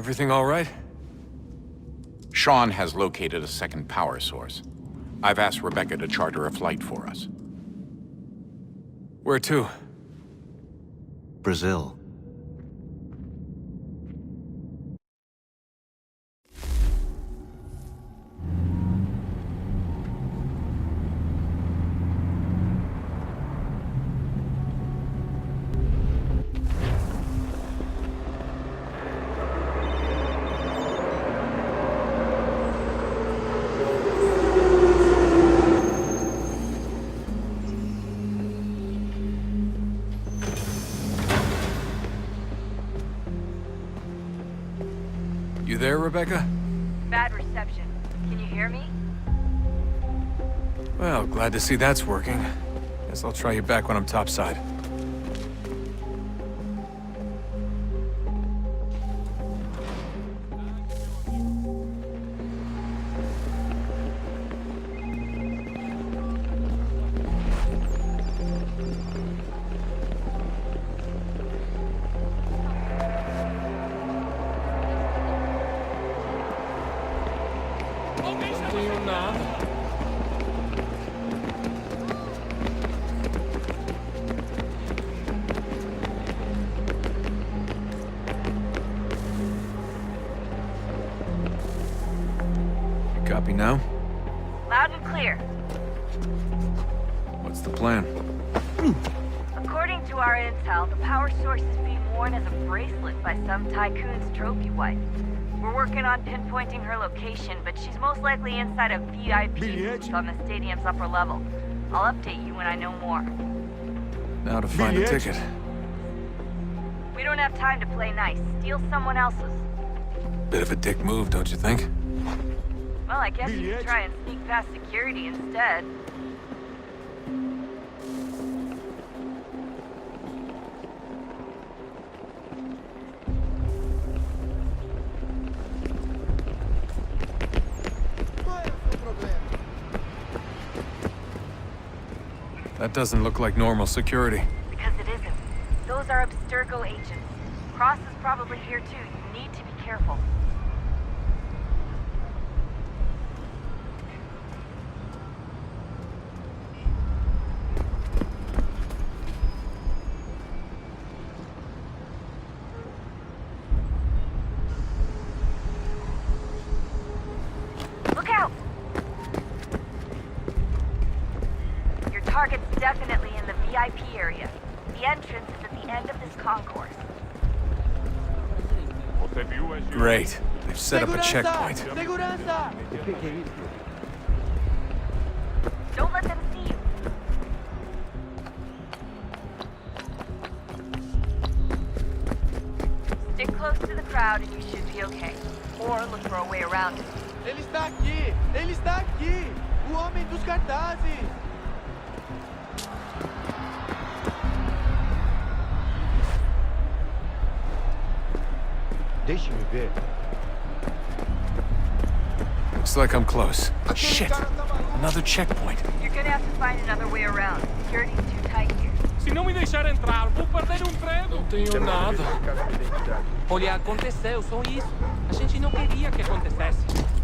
Everything all right? Sean has located a second power source. I've asked Rebecca to charter a flight for us. Where to? Brazil. You there, Rebecca? Bad reception. Can you hear me? Well, glad to see that's working. Guess I'll try you back when I'm topside. Copy now? Loud and clear. What's the plan? According to our intel, the power source is being worn as a bracelet by some tycoon's trophy wife. We're working on pinpointing her location, but she's most likely inside a VIP booth on the stadium's upper level. I'll update you when I know more. Now to find a ticket. We don't have time to play nice. Steal someone else's. Bit of a dick move, don't you think? Well, I guess you could try and sneak past security instead. That doesn't look like normal security. Because it isn't. Those are Abstergo agents. Cross is probably here too. You need to be careful. Look out! Your target's definitely in the VIP area. The entrance is at the end of this concourse. Great. They've set up a checkpoint. Segurança! Don't let them see you. Stick close to the crowd and you should be okay. Or look for a way around it. Ele está aqui! Ele está aqui! O homem dos cartazes! Deixe-me ver. Looks like I'm close. Shit! Another checkpoint. You're gonna have to find another way around. Security's too tight here. Se não me deixar entrar, vou perder um emprego. Não tenho nada. Olha, aconteceu, só isso. A gente não queria que acontecesse.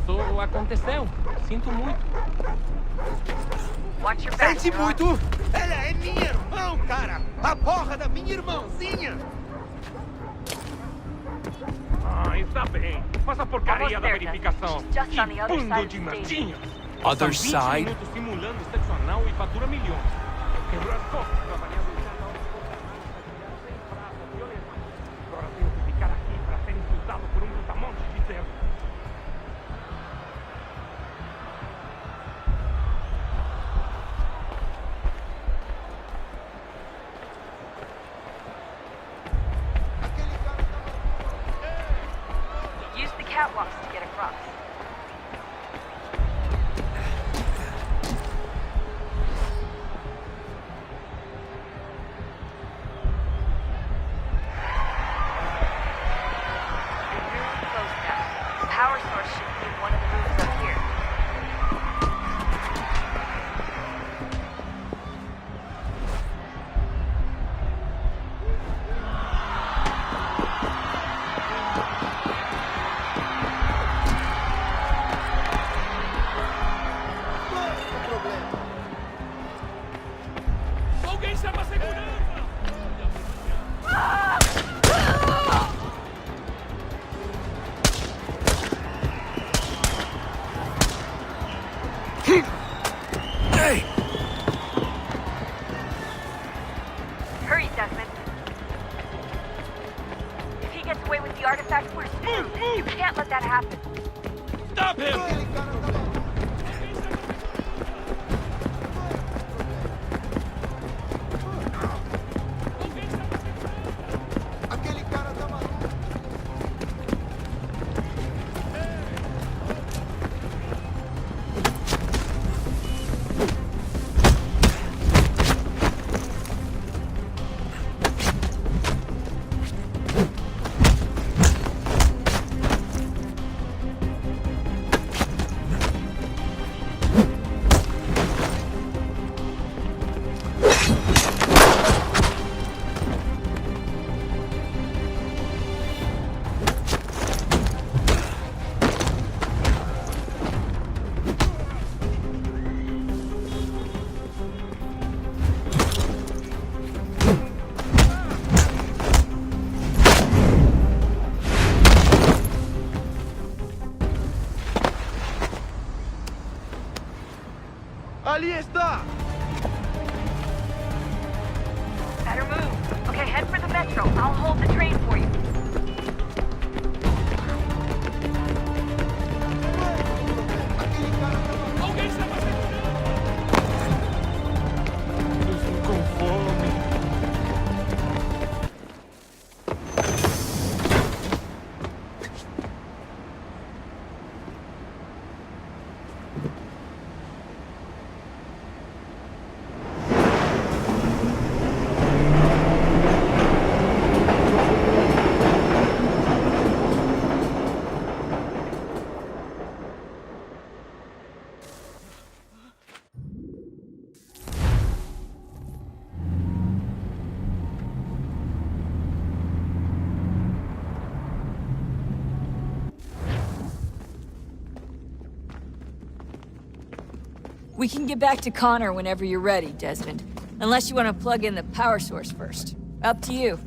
Só aconteceu. Sinto muito. Watch your back. Sente muito! Ela é minha irmã, cara! A porra da minha irmãzinha! Ah, está bem. Faz a porcaria da verificação. Just on the other Bando side de of the stage. merdinha. Other São 20 side? minutos simulando sexo anal e fatura milhões. Quebrou as costas trabalhando em cada hora sem prata, violento. Agora tenho que ficar aqui para ser insultado por um brutamonte de tempo. Use the catwalks to get across. You're really close now. problema. Alguém chama a segurança! Hey! Hurry, Desmond. If he gets away with the artifact, we're screwed. You can't let that happen. Stop him! Aquele cara tá maluco. Aquele cara tá maluco. Ali está! Better move. Okay, head for the metro. I'll hold the train for you. Aquele cara tá maluco. Alguém chama a segurança! Estou com fome. We can get back to Connor whenever you're ready, Desmond. Unless you want to plug in the power source first. Up to you.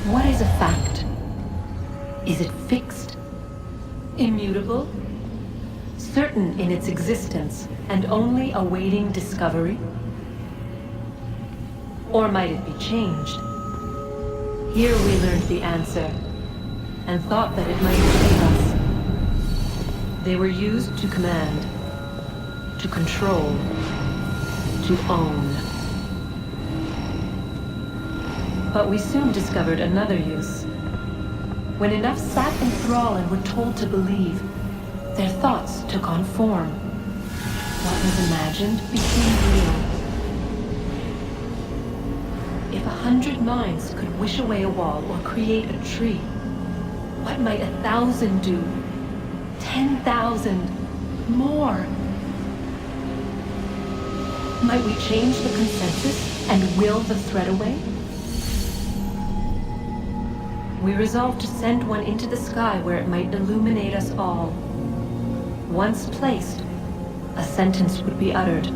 What is a fact? Is it fixed? Immutable? Certain in its existence and only awaiting discovery? Or might it be changed? Here we learned the answer, and thought that it might save us. They were used to command, to control, to own. But we soon discovered another use. When enough sat in thrall and were told to believe, their thoughts took on form. What was imagined became real. If 100 minds could wish away a wall or create a tree, what might 1,000 do? 10,000? More? Might we change the consensus and will the threat away? We resolved to send one into the sky where it might illuminate us all. Once placed, a sentence would be uttered.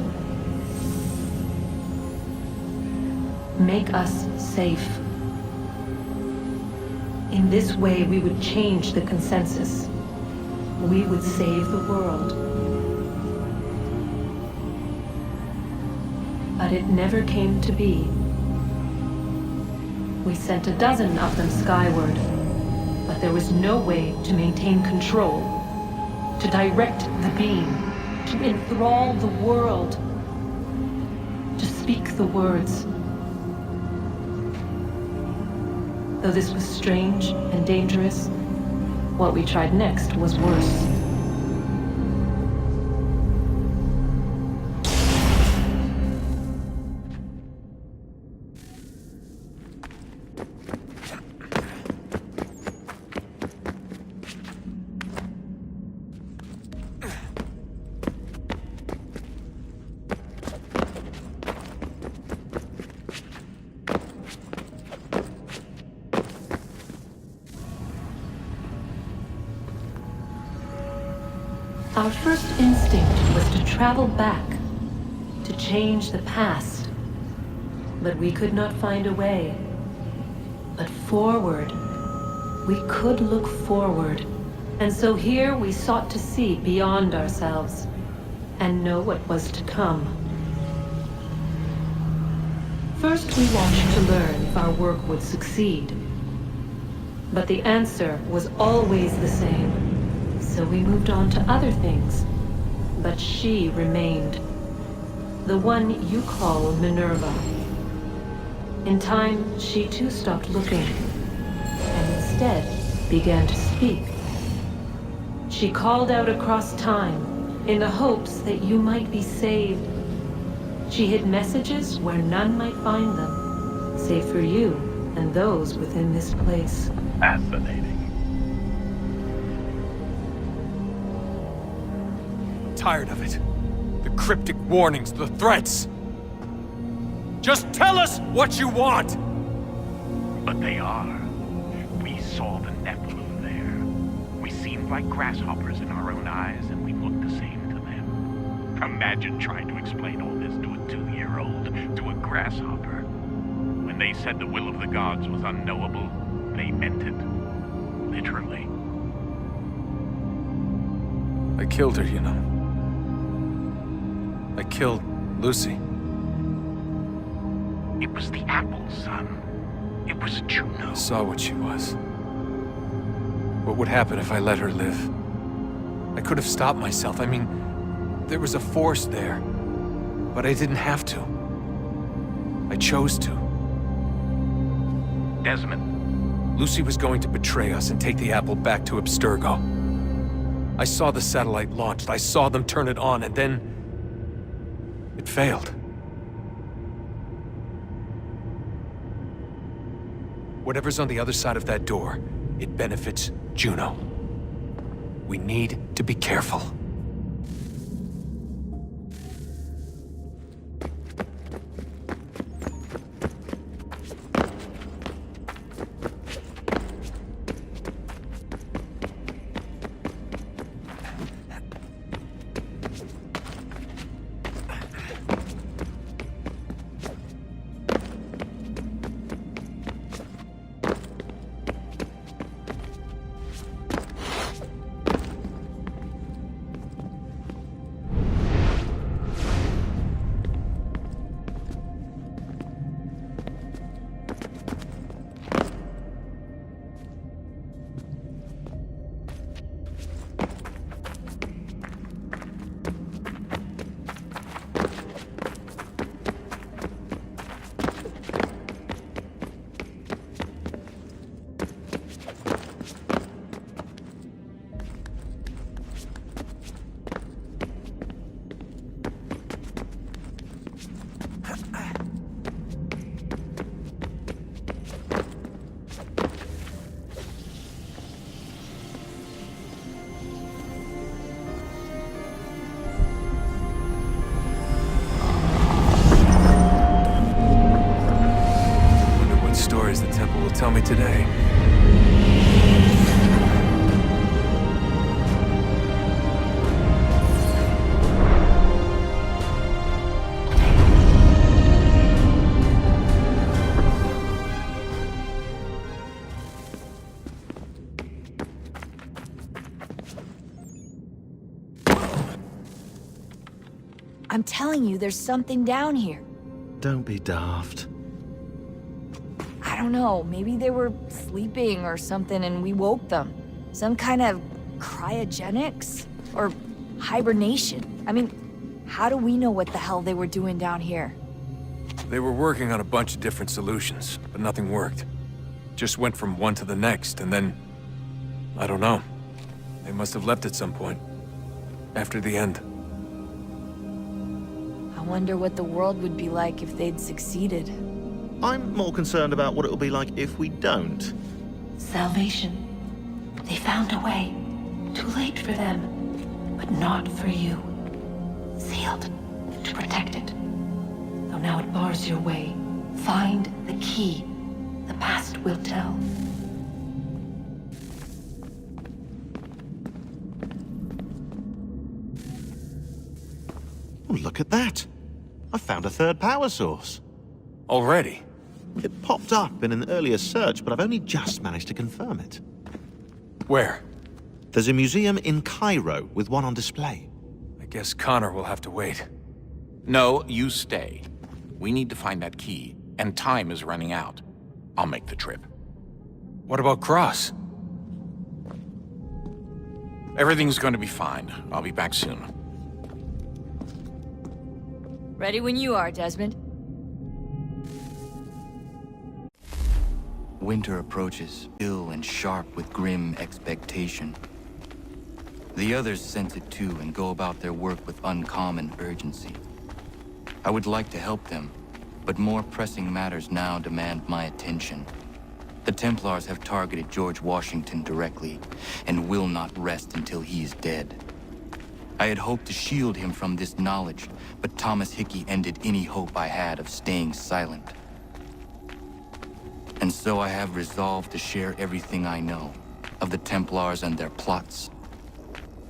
Make us safe. In this way, we would change the consensus. We would save the world. But it never came to be. We sent a dozen of them skyward, but there was no way to maintain control, to direct the beam, to enthrall the world, to speak the words. Though this was strange and dangerous, what we tried next was worse. Our first instinct was to travel back, to change the past. But we could not find a way. But forward, we could look forward. And so here we sought to see beyond ourselves and know what was to come. First, we watched to learn if our work would succeed. But the answer was always the same. So we moved on to other things. But she remained. The one you call Minerva. In time, she too stopped looking, and instead began to speak. She called out across time, in the hopes that you might be saved. She hid messages where none might find them, save for you and those within this place. Fascinating. Tired of it. The cryptic warnings, the threats. Just tell us what you want! But they are. We saw the Nephilim there. We seemed like grasshoppers in our own eyes, and we looked the same to them. Imagine trying to explain all this to a 2-year-old, to a grasshopper. When they said the will of the gods was unknowable, they meant it. Literally. I killed her, you know. I killed Lucy. It was the apple, son. It was Juno. I saw what she was. What would happen if I let her live? I could have stopped myself. I mean, there was a force there. But I didn't have to. I chose to. Desmond. Lucy was going to betray us and take the apple back to Abstergo. I saw the satellite launched. I saw them turn it on, and then it failed. Whatever's on the other side of that door, it benefits Juno. We need to be careful. The temple will tell me today. I'm telling you, there's something down here. Don't be daft. I don't know, maybe they were sleeping or something and we woke them. Some kind of cryogenics? Or hibernation? I mean, how do we know what the hell they were doing down here? They were working on a bunch of different solutions, but nothing worked. Just went from one to the next, and then... I don't know. They must have left at some point. After the end. I wonder what the world would be like if they'd succeeded. I'm more concerned about what it'll be like if we don't. Salvation. They found a way. Too late for them, but not for you. Sealed to protect it. Though now it bars your way. Find the key. The past will tell. Oh, look at that. I found a third power source. Already? It popped up in an earlier search, but I've only just managed to confirm it. Where? There's a museum in Cairo with one on display. I guess Connor will have to wait. No, you stay. We need to find that key, and time is running out. I'll make the trip. What about Cross? Everything's going to be fine. I'll be back soon. Ready when you are, Desmond. Winter approaches, ill and sharp with grim expectation. The others sense it too and go about their work with uncommon urgency. I would like to help them, but more pressing matters now demand my attention. The Templars have targeted George Washington directly, and will not rest until he is dead. I had hoped to shield him from this knowledge, but Thomas Hickey ended any hope I had of staying silent. And so I have resolved to share everything I know, of the Templars and their plots,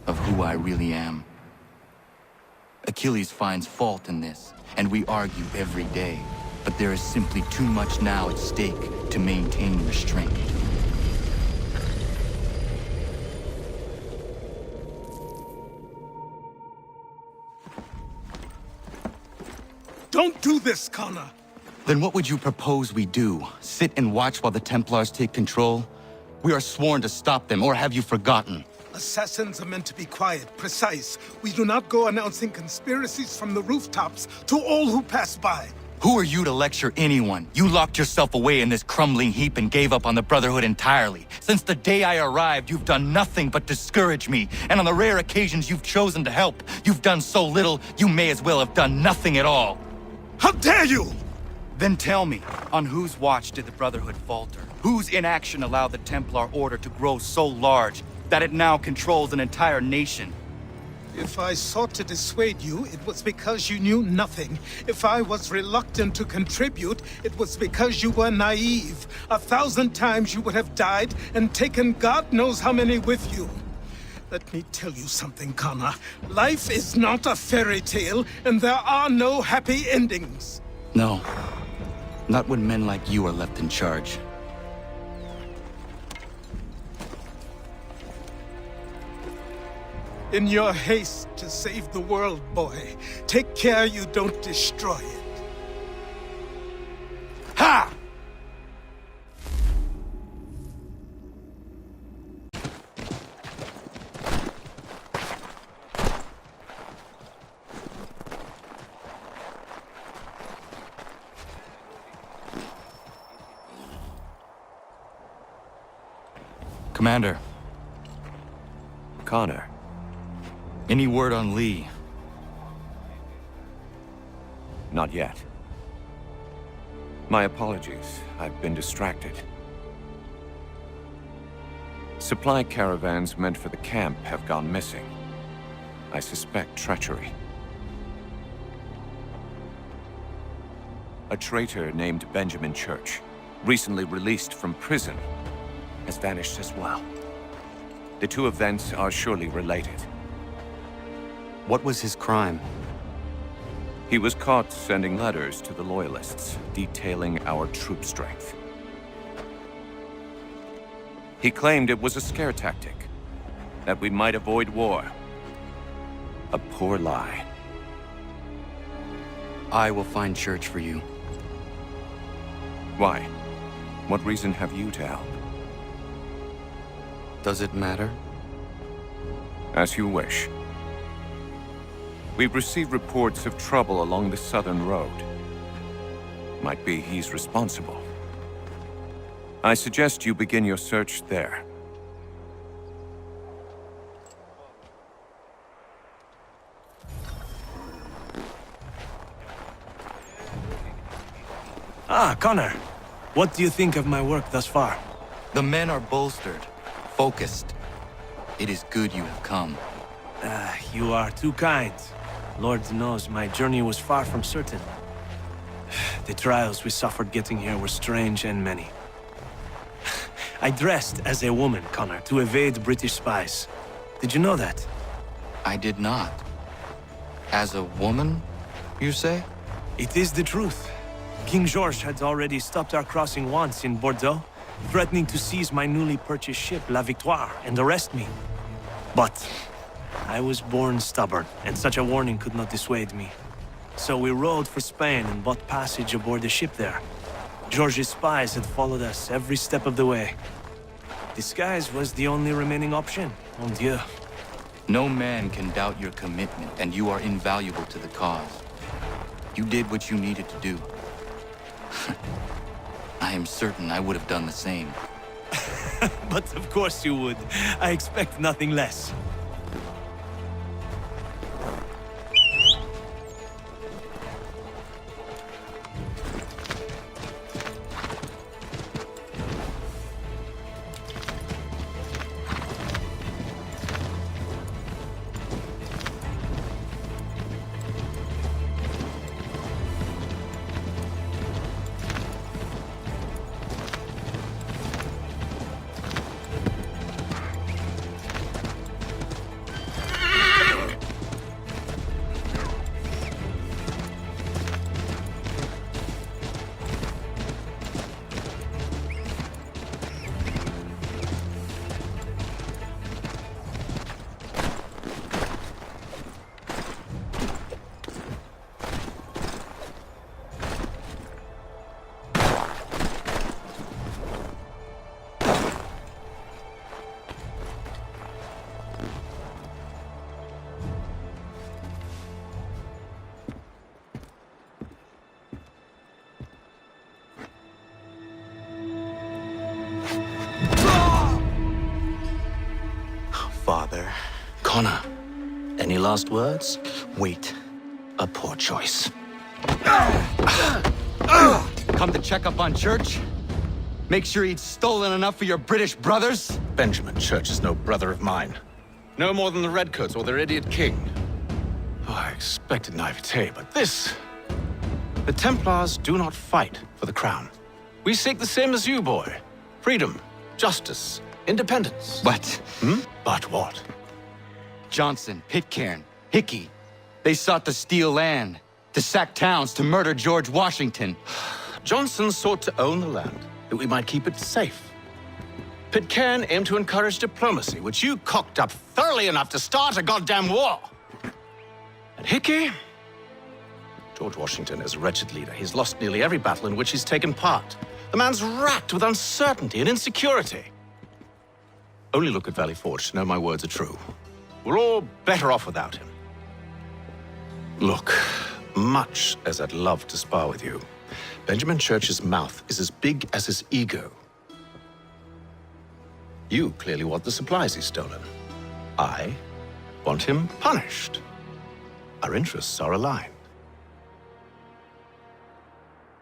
of who I really am. Achilles finds fault in this, and we argue every day, but there is simply too much now at stake to maintain restraint. Don't do this, Connor! Then what would you propose we do? Sit and watch while the Templars take control? We are sworn to stop them, or have you forgotten? Assassins are meant to be quiet, precise. We do not go announcing conspiracies from the rooftops to all who pass by. Who are you to lecture anyone? You locked yourself away in this crumbling heap and gave up on the Brotherhood entirely. Since the day I arrived, you've done nothing but discourage me. And on the rare occasions you've chosen to help, you've done so little, you may as well have done nothing at all. How dare you! Then tell me, on whose watch did the Brotherhood falter? Whose inaction allowed the Templar Order to grow so large that it now controls an entire nation? If I sought to dissuade you, it was because you knew nothing. If I was reluctant to contribute, it was because you were naive. 1,000 times you would have died and taken God knows how many with you. Let me tell you something, Connor. Life is not a fairy tale, and there are no happy endings. No. Not when men like you are left in charge. In your haste to save the world, boy, take care you don't destroy it. Ha! Commander. Connor. Any word on Lee? Not yet. My apologies. I've been distracted. Supply caravans meant for the camp have gone missing. I suspect treachery. A traitor named Benjamin Church, recently released from prison, has vanished as well. The two events are surely related. What was his crime? He was caught sending letters to the Loyalists, detailing our troop strength. He claimed it was a scare tactic, that we might avoid war. A poor lie. I will find Church for you. Why? What reason have you to help? Does it matter? As you wish. We've received reports of trouble along the southern road. Might be he's responsible. I suggest you begin your search there. Ah, Connor. What do you think of my work thus far? The men are bolstered, focused. It is good you have come. You are too kind. Lord knows my journey was far from certain. The trials we suffered getting here were strange and many. I dressed as a woman, Connor, to evade British spies. Did you know that? I did not. As a woman, you say? It is the truth. King George had already stopped our crossing once in Bordeaux, threatening to seize my newly purchased ship, La Victoire, and arrest me. But I was born stubborn, and such a warning could not dissuade me. So we rode for Spain and bought passage aboard the ship there. George's spies had followed us every step of the way. Disguise was the only remaining option, mon Dieu. No man can doubt your commitment, and you are invaluable to the cause. You did what you needed to do. I am certain I would have done the same. But of course you would. I expect nothing less. Father. Connor, any last words? Wait. A poor choice. Come to check up on Church? Make sure he'd stolen enough for your British brothers? Benjamin Church is no brother of mine. No more than the Redcoats or their idiot king. Oh, I expected naivete, but this... The Templars do not fight for the crown. We seek the same as you, boy. Freedom, justice, independence. But... But what? Johnson, Pitcairn, Hickey, they sought to steal land, to sack towns, to murder George Washington. Johnson sought to own the land, that we might keep it safe. Pitcairn aimed to encourage diplomacy, which you cocked up thoroughly enough to start a goddamn war. And Hickey? George Washington is a wretched leader. He's lost nearly every battle in which he's taken part. The man's racked with uncertainty and insecurity. Only look at Valley Forge to know my words are true. We're all better off without him. Look, much as I'd love to spar with you, Benjamin Church's mouth is as big as his ego. You clearly want the supplies he's stolen. I want him punished. Our interests are aligned.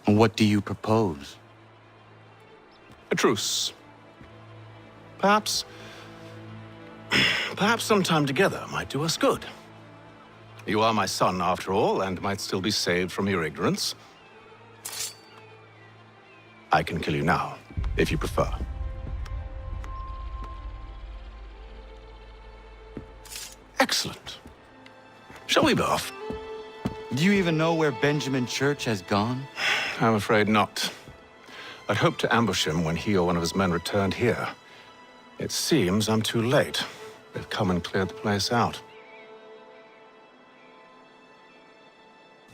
What do you propose? A truce. Perhaps some time together might do us good. You are my son, after all, and might still be saved from your ignorance. I can kill you now, if you prefer. Excellent. Shall we be off? Do you even know where Benjamin Church has gone? I'm afraid not. I'd hoped to ambush him when he or one of his men returned here. It seems I'm too late. They've come and cleared the place out.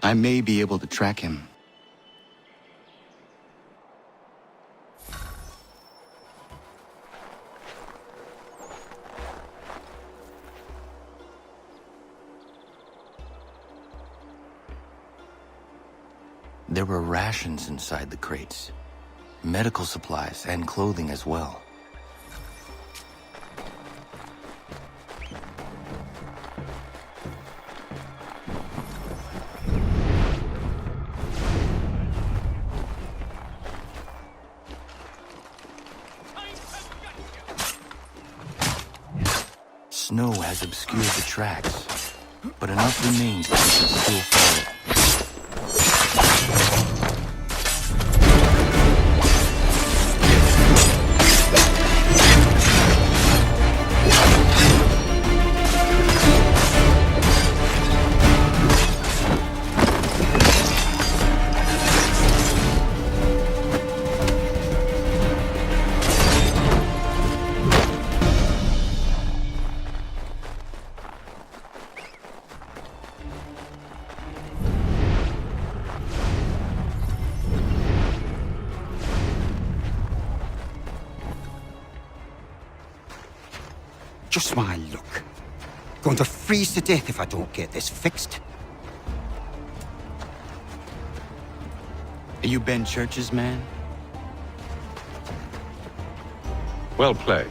I may be able to track him. There were rations inside the crates, medical supplies and clothing as well. Snow has obscured the tracks, but enough remains that we can still follow. Just my luck. Going to freeze to death if I don't get this fixed. Are you Ben Church's man? Well played.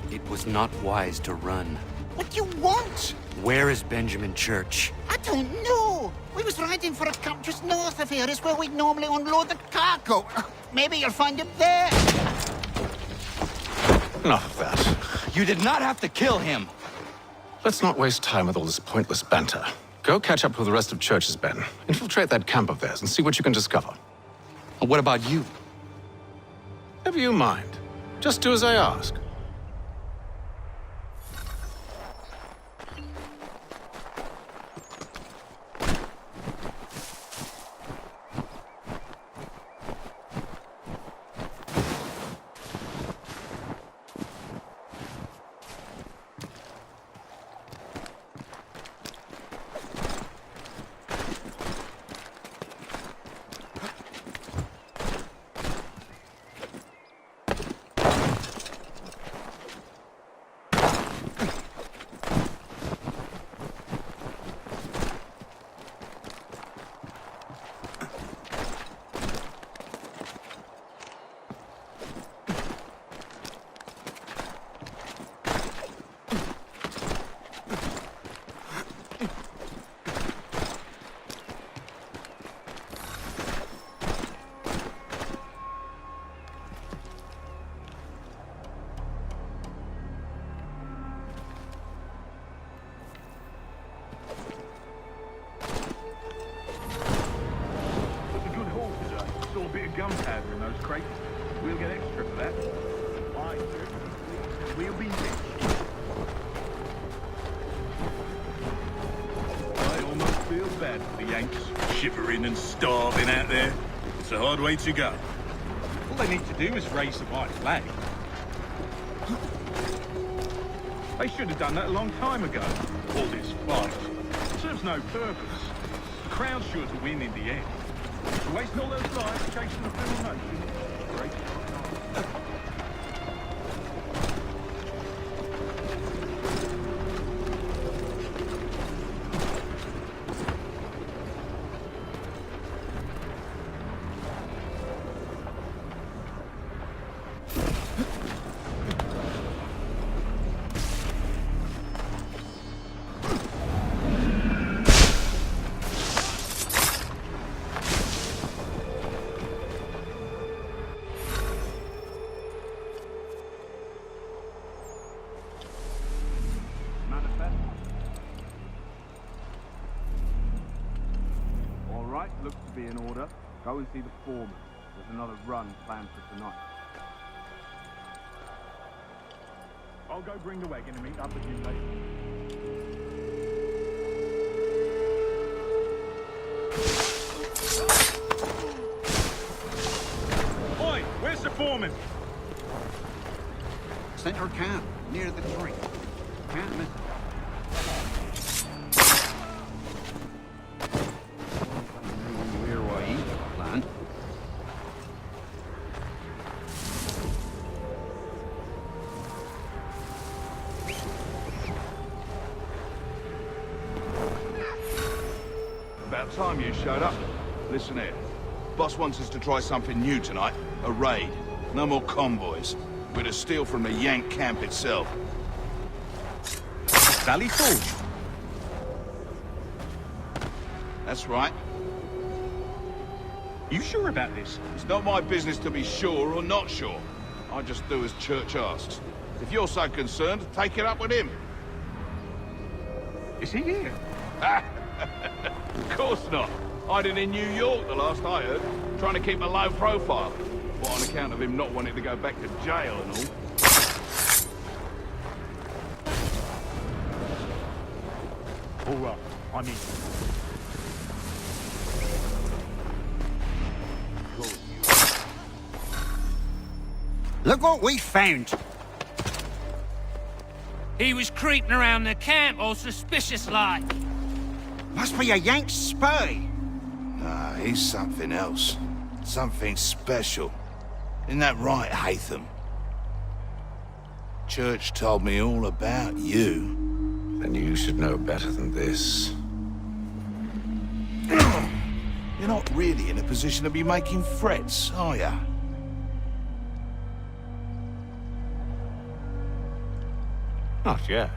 It was not wise to run. What do you want? Where is Benjamin Church? I don't know. We was riding for a camp just north of here. Is where we'd normally unload the cargo. Maybe you'll find him there. Enough of that. You did not have to kill him! Let's not waste time with all this pointless banter. Go catch up with the rest of Church's men. Infiltrate that camp of theirs and see what you can discover. And what about you? Never you mind. Just do as I ask. A bit of gunpowder in those crates. We'll get extra for that. Aye, sir. We'll be rich. I almost feel bad for the Yanks, shivering and starving out there. It's a hard way to go. All they need to do is raise the white flag. They should have done that a long time ago. All this fight serves no purpose. The Crown's sure to win in the end. To waste all those lives chasing the film nation. Great. Looks to be in order. Go and see the foreman. There's another run planned for tonight. I'll go bring the wagon and meet up with you later. Oi! Where's the foreman? Center camp, near the tree. Can't miss it. About time you showed up. Listen here. Boss wants us to try something new tonight. A raid. No more convoys. We're to steal from the Yank camp itself. Valley Forge? That's right. You sure about this? It's not my business to be sure or not sure. I just do as Church asks. If you're so concerned, take it up with him. Is he here? Of course not. Hiding in New York, the last I heard. Trying to keep a low profile. What, on account of him not wanting to go back to jail and all? All right, I'm in. Look what we found. He was creeping around the camp all suspicious-like. Must be a Yank spy. Nah, he's something else. Something special. Isn't that right, Hatham? Church told me all about you. Then you should know better than this. You're not really in a position to be making threats, are ya? Not yet.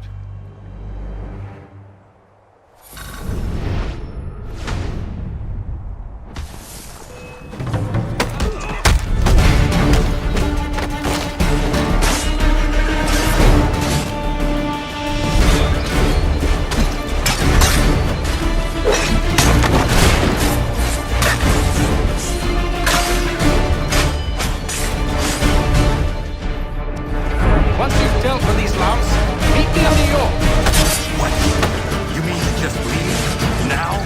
Once you've dealt with these lamps, meet me in New York. What? You mean to just leave? Now?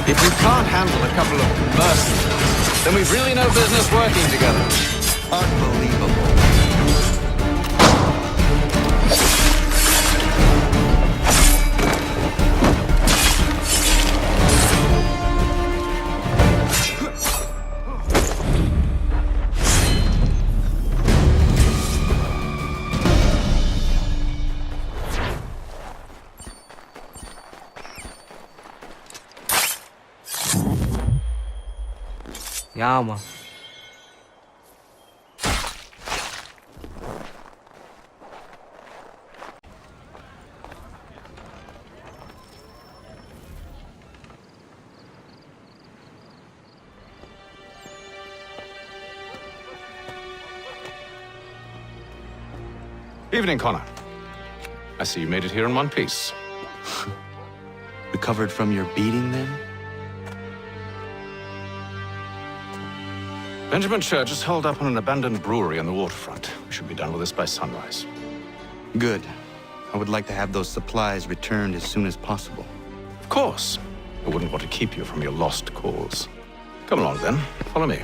If you can't handle a couple of mercenaries, then we've really no business working together. Unbelievable. Ja, man. Evening, Connor. I see you made it here in one piece. Recovered from your beating, then? Benjamin Church is holed up on an abandoned brewery on the waterfront. We should be done with this by sunrise. Good. I would like to have those supplies returned as soon as possible. Of course. I wouldn't want to keep you from your lost cause. Come along, then. Follow me.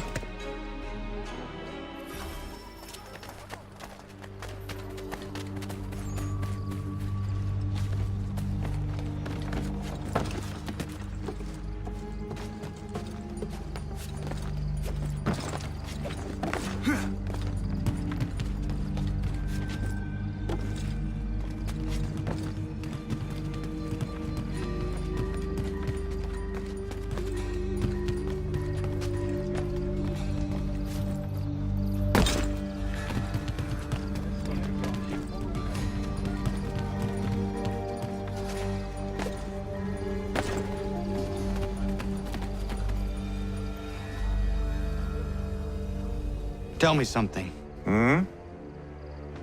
Tell me something.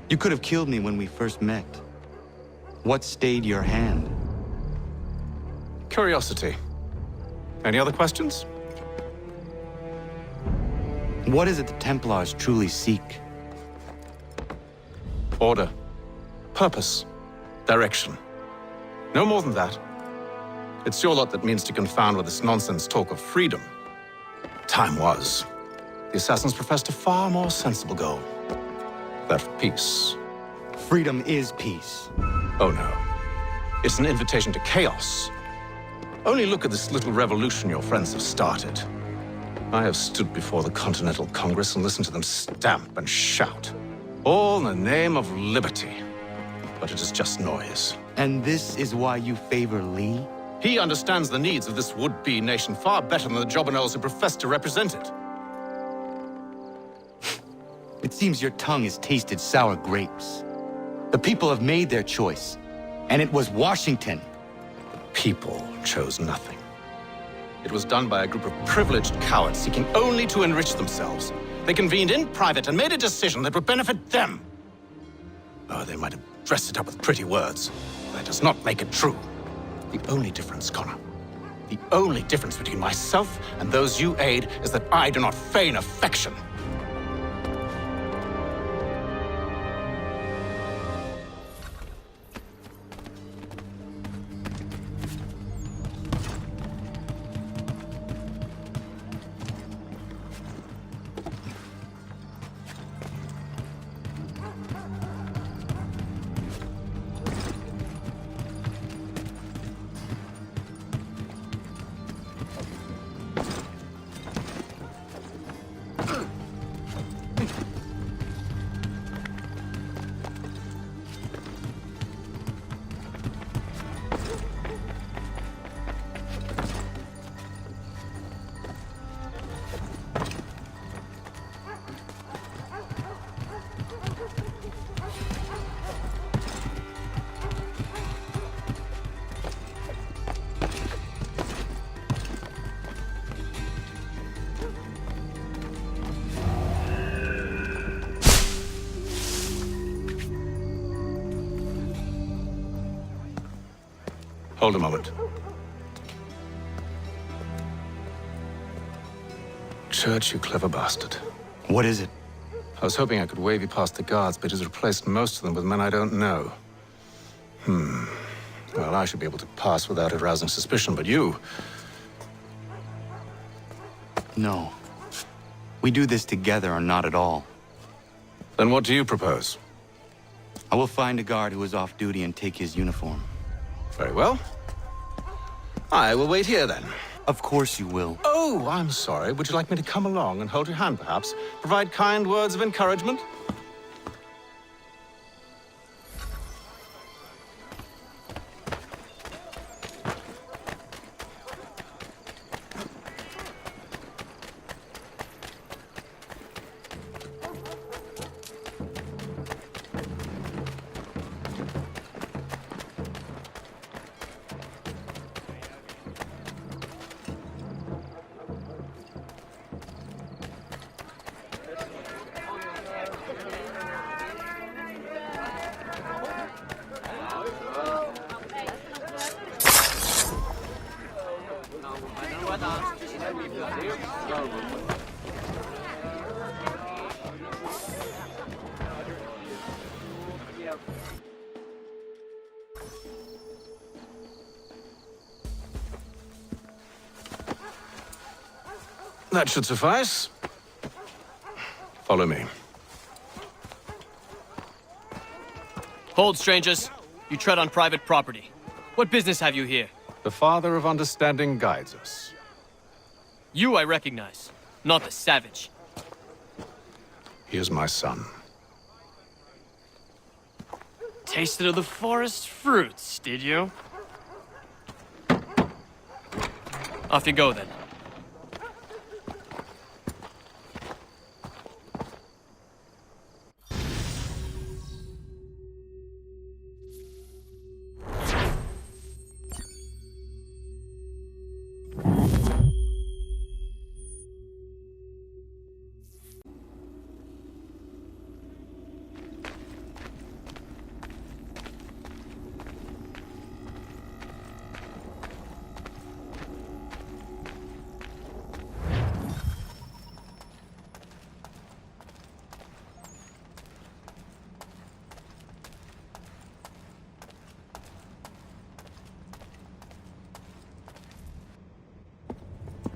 You could have killed me when we first met. What stayed your hand? Curiosity. Any other questions? What is it the Templars truly seek? Order. Purpose. Direction. No more than that. It's your lot that means to confound with this nonsense talk of freedom. Time was. The assassins professed a far more sensible goal. That of peace. Freedom is peace. Oh no. It's an invitation to chaos. Only look at this little revolution your friends have started. I have stood before the Continental Congress and listened to them stamp and shout. All in the name of liberty. But it is just noise. And this is why you favor Lee? He understands the needs of this would-be nation far better than the jobberknolls who profess to represent it. It seems your tongue has tasted sour grapes. The people have made their choice, and it was Washington. The people chose nothing. It was done by a group of privileged cowards seeking only to enrich themselves. They convened in private and made a decision that would benefit them. Oh, they might have dressed it up with pretty words. That does not make it true. The only difference, Connor, the only difference between myself and those you aid is that I do not feign affection. Hold a moment. Church, you clever bastard. What is it? I was hoping I could wave you past the guards, but he's replaced most of them with men I don't know. Well, I should be able to pass without arousing suspicion, but you... No. We do this together or not at all. Then what do you propose? I will find a guard who is off duty and take his uniform. Very well. I will wait here then. Of course you will. Oh, I'm sorry. Would you like me to come along and hold your hand, perhaps? Provide kind words of encouragement? That should suffice. Follow me. Hold, strangers. You tread on private property. What business have you here? The Father of Understanding guides us. You I recognize, not the savage. He is my son. Tasted of the forest fruits, did you? Off you go, then.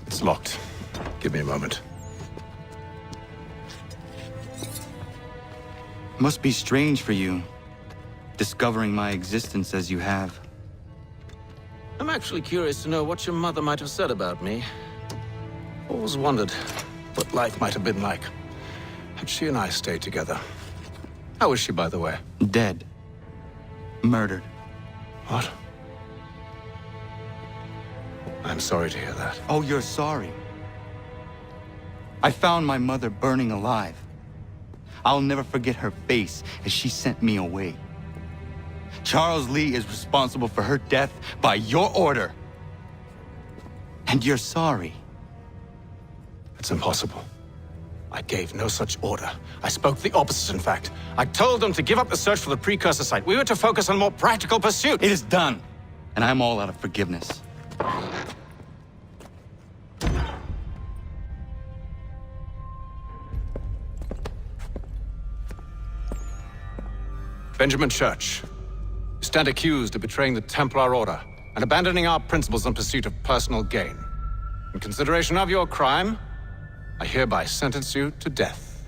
It's locked. Give me a moment. Must be strange for you, discovering my existence as you have. I'm actually curious to know what your mother might have said about me. Always wondered what life might have been like had she and I stayed together. How is she, by the way? Dead. Murdered. What? I'm sorry to hear that. Oh, you're sorry. I found my mother burning alive. I'll never forget her face as she sent me away. Charles Lee is responsible for her death by your order. And you're sorry. It's impossible. I gave no such order. I spoke the opposite, in fact. I told them to give up the search for the precursor site. We were to focus on more practical pursuit. It is done, and I'm all out of forgiveness. Benjamin Church, you stand accused of betraying the Templar Order and abandoning our principles in pursuit of personal gain. In consideration of your crime, I hereby sentence you to death.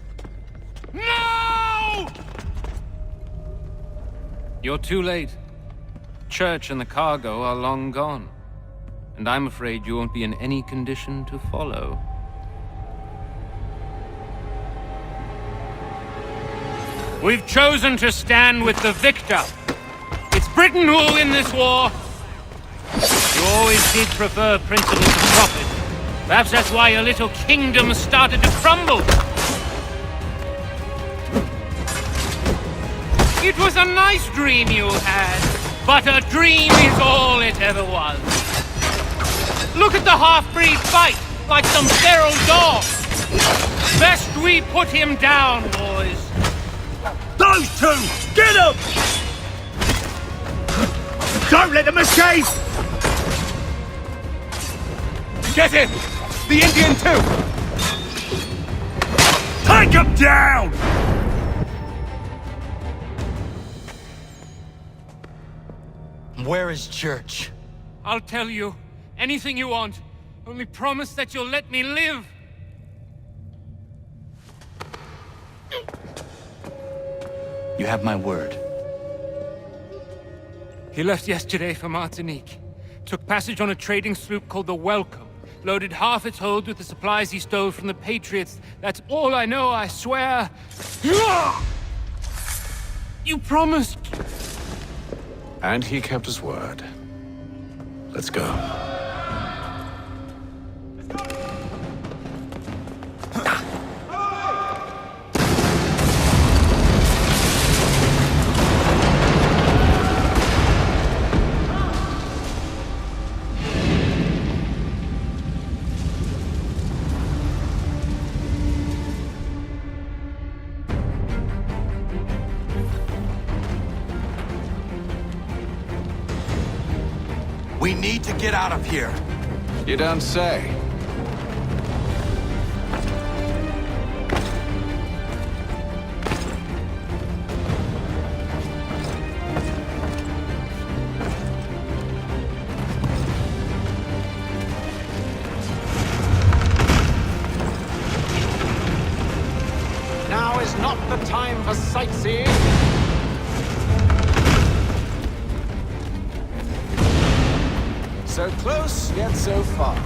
No! You're too late. Church and the cargo are long gone. And I'm afraid you won't be in any condition to follow. We've chosen to stand with the victor. It's Britain who will win this war. You always did prefer principles of profit. Perhaps that's why your little kingdom started to crumble. It was a nice dream you had, but a dream is all it ever was. Look at the half-breed fight, like some feral dog. Best we put him down, boys. Those two! Get them! Don't let them escape! Get him! The Indian too! Take him down! Where is Church? I'll tell you. Anything you want. Only promise that you'll let me live. You have my word. He left yesterday for Martinique. Took passage on a trading sloop called the Welcome. Loaded half its hold with the supplies he stole from the Patriots. That's all I know, I swear. You promised. And he kept his word. Let's go. We need to get out of here. You don't say. Now is not the time for sightseeing. So close, yet so far.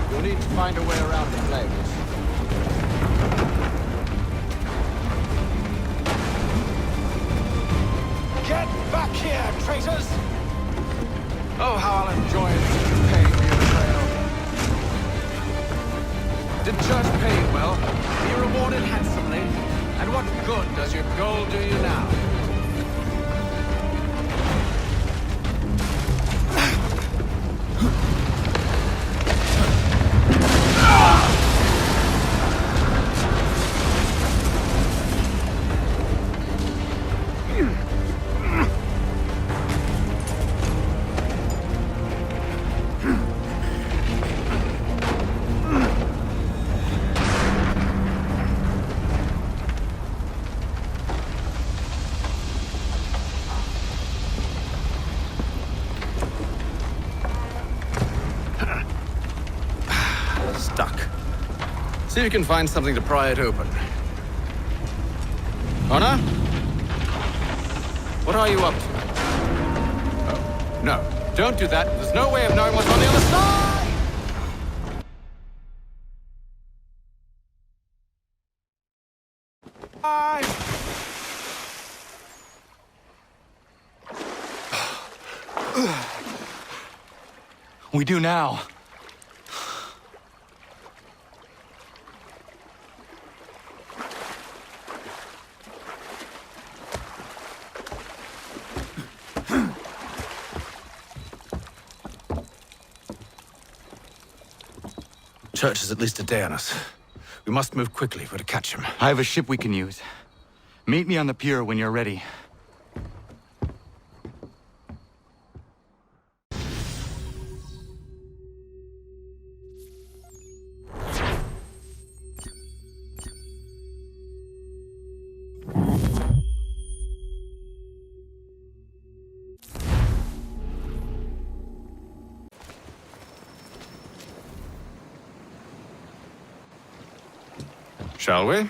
You'll need to find a way around the flames. Get back here, traitors! Oh, how I'll enjoy paying for your betrayal. Did Church pay you well? Were you rewarded handsomely? And what good does your gold do you now? See if you can find something to pry it open. Honor? What are you up to? Oh, no. Don't do that. There's no way of knowing what's on the other side! We do now. Church is at least a day on us. We must move quickly if we're to catch him. I have a ship we can use. Meet me on the pier when you're ready. Shall we?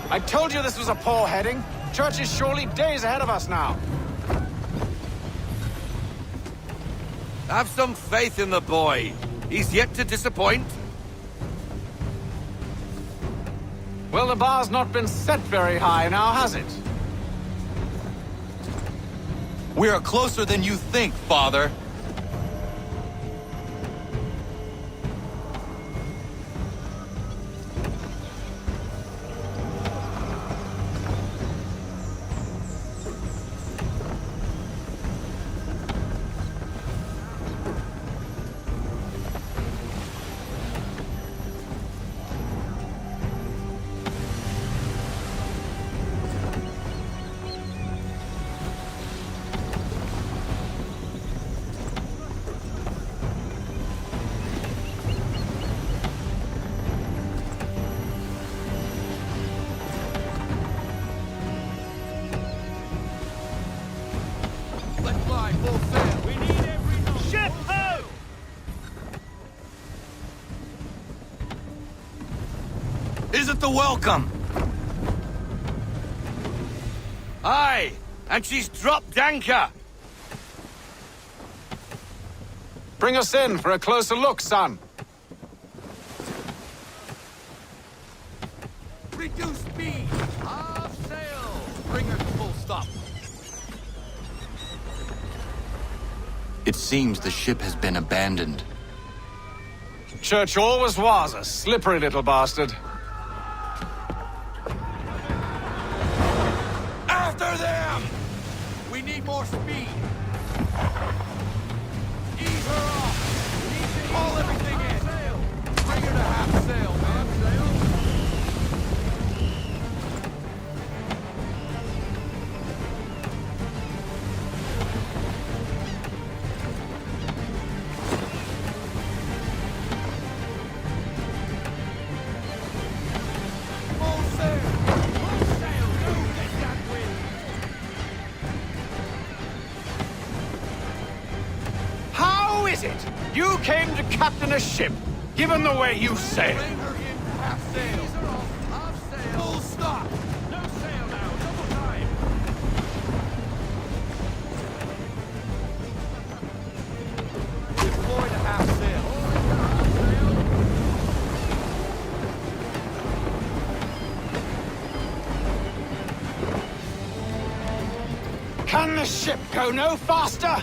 I told you this was a poor heading. Church is surely days ahead of us now. Have some faith in the boy. He's yet to disappoint. Well, the bar's not been set very high now, has it? We are closer than you think, Father. Isn't the welcome? Aye, and she's dropped anchor. Bring us in for a closer look, son. Reduce speed. Half sail. Bring her to full stop. It seems the ship has been abandoned. Church always was a slippery little bastard. After them! We need more speed. Ease her off. Haul everything in. Bring her to half sail, man. How is it you came to captain a ship, given the way you sail? Bring her in half sail. Half sail. Full stop. No sail now. Double time. Deploy to half sail. Can the ship go no faster?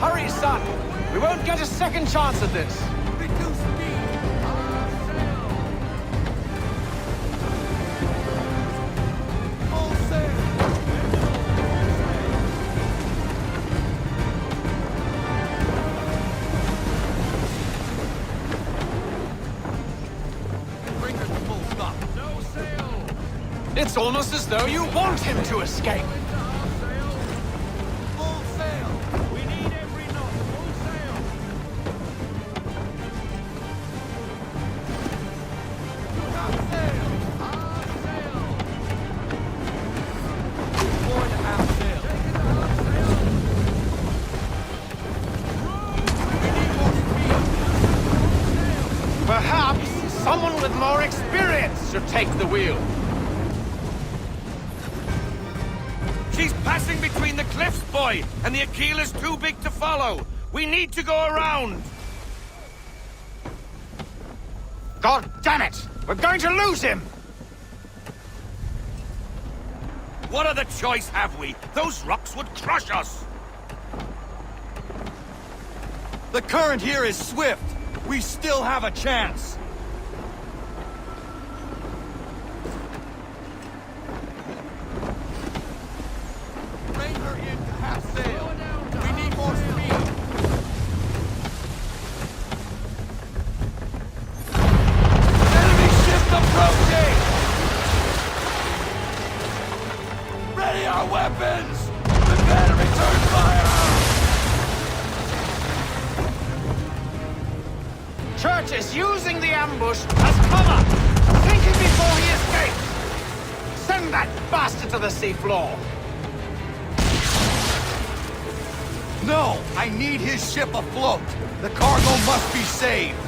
Hurry, son! We won't get a second chance at this! Reduce speed. Half sail. Full sail. Bring her to full stop. No sail. It's almost as though you want him to escape! Full sail. We need every knot. Full sail. Half sail. Half sail. Deploy to half sail. We need more speed. Perhaps someone with more experience should take the wheel. She's passing between the cliffs, boy, and the Aquila's too big to follow. We need to go around. God damn it! We're going to lose him! What other choice have we? Those rocks would crush us. The current here is swift. We still have a chance. Bring her in to half sail. We need more speed. Enemy ship approaching! Ready our weapons! Prepare to return fire! Church is using the ambush as cover! Thinking him before he escapes! Send that bastard to the seafloor! No! I need his ship afloat! The cargo must be saved!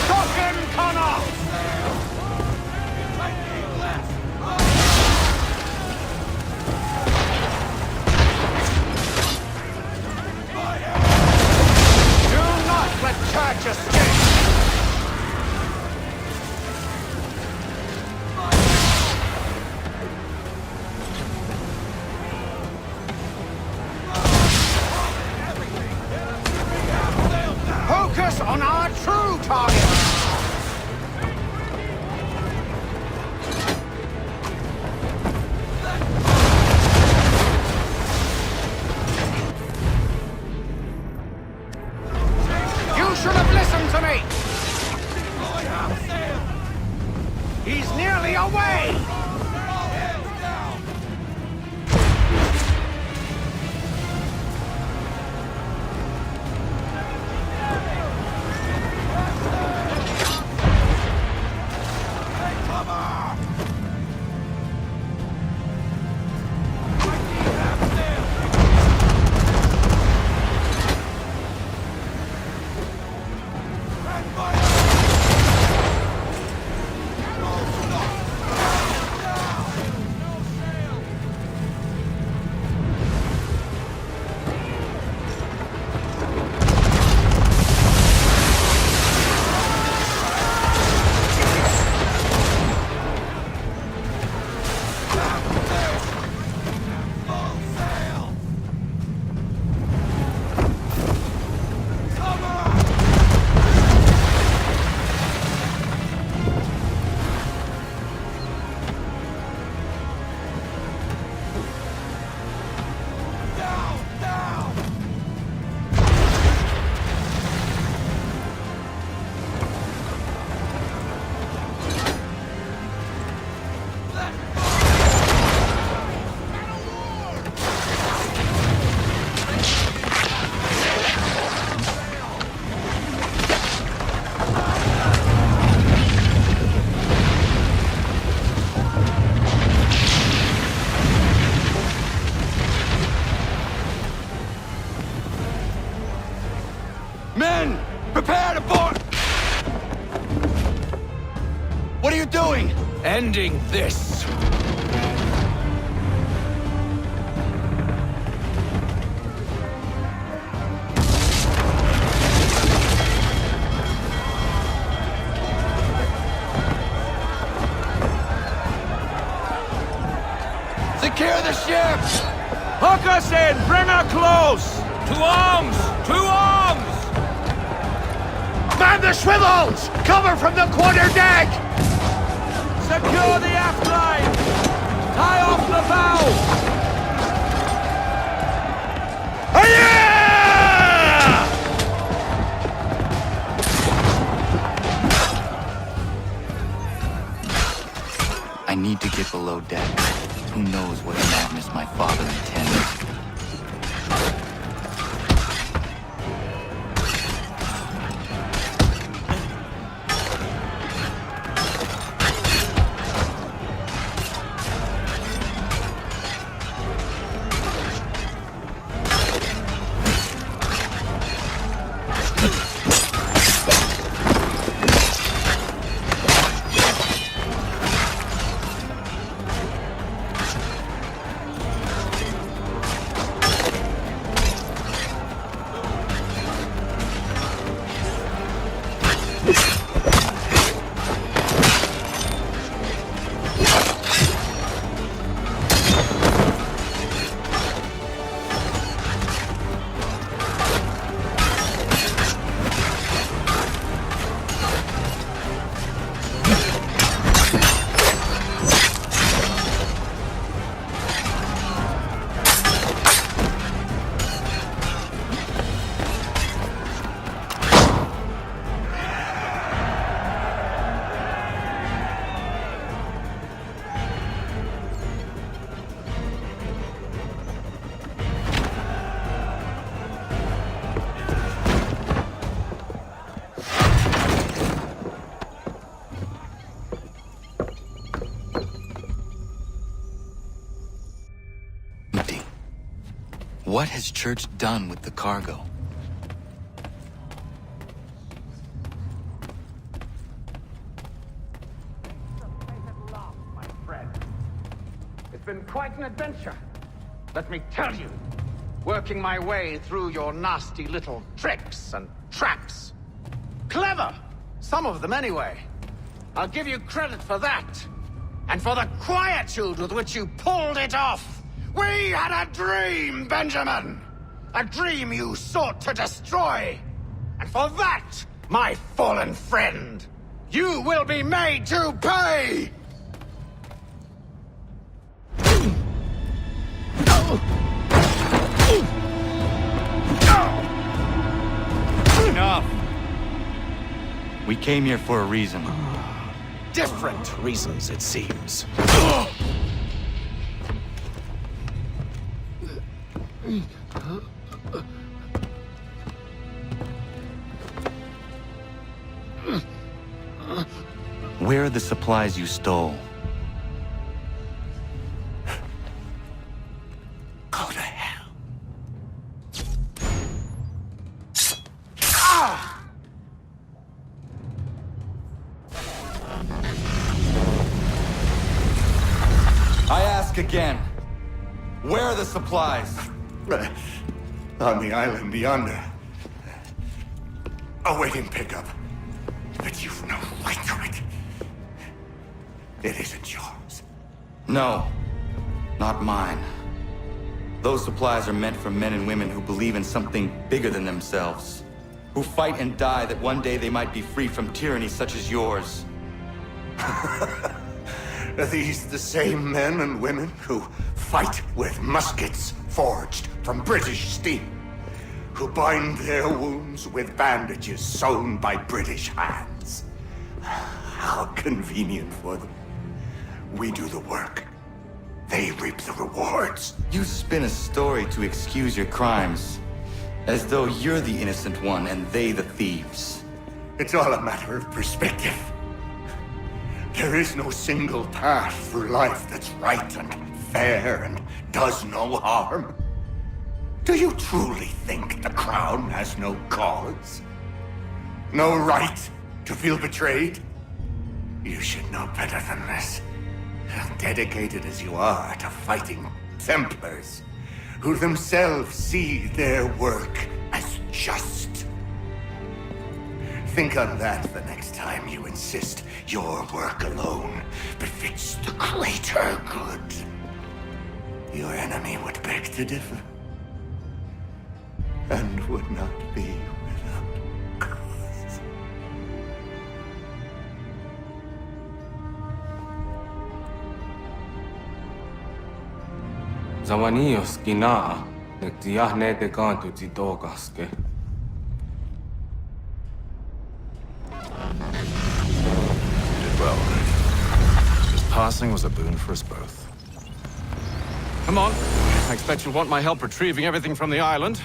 Stop him, Connor! Do not let Church escape! Focus on our true target! You should have listened to me! He's nearly away! Men! Prepare to board! What are you doing? Ending this! Secure the ship! Hook us in! Bring her close! To arms! To arms! Man the swivels! Cover from the quarterdeck! Secure the aft line! Tie off the bow! Hiya! I need to get below deck. Who knows what madness my father intends? What has Church done with the cargo? It's been quite an adventure, let me tell you. Working my way through your nasty little tricks and traps. Clever! Some of them anyway. I'll give you credit for that. And for the quietude with which you pulled it off. We had a dream, Benjamin! A dream you sought to destroy. And for that, my fallen friend, you will be made to pay! Enough! We came here for a reason. Different reasons, it seems. Where are the supplies you stole? Go to hell. I ask again. Where are the supplies? On the island yonder. Awaiting pickup. But you've no right to it. It isn't yours. No, not mine. Those supplies are meant for men and women who believe in something bigger than themselves. Who fight and die that one day they might be free from tyranny such as yours. Are these the same men and women who fight with muskets forged from British steel? Who bind their wounds with bandages sewn by British hands? How convenient for them. We do the work. They reap the rewards. You spin a story to excuse your crimes, as though you're the innocent one and they the thieves. It's all a matter of perspective. There is no single path through life that's right and fair and does no harm. Do you truly think the Crown has no cause? No right to feel betrayed? You should know better than this. Dedicated as you are to fighting Templars, who themselves see their work as just. Think on that the next time you insist your work alone befits the greater good. Your enemy would beg to differ, and would not be without cause. Zawanios gina, nagtiyahne de kanto titokaske. Well, his passing was a boon for us both. Come on. I expect you'll want my help retrieving everything from the island.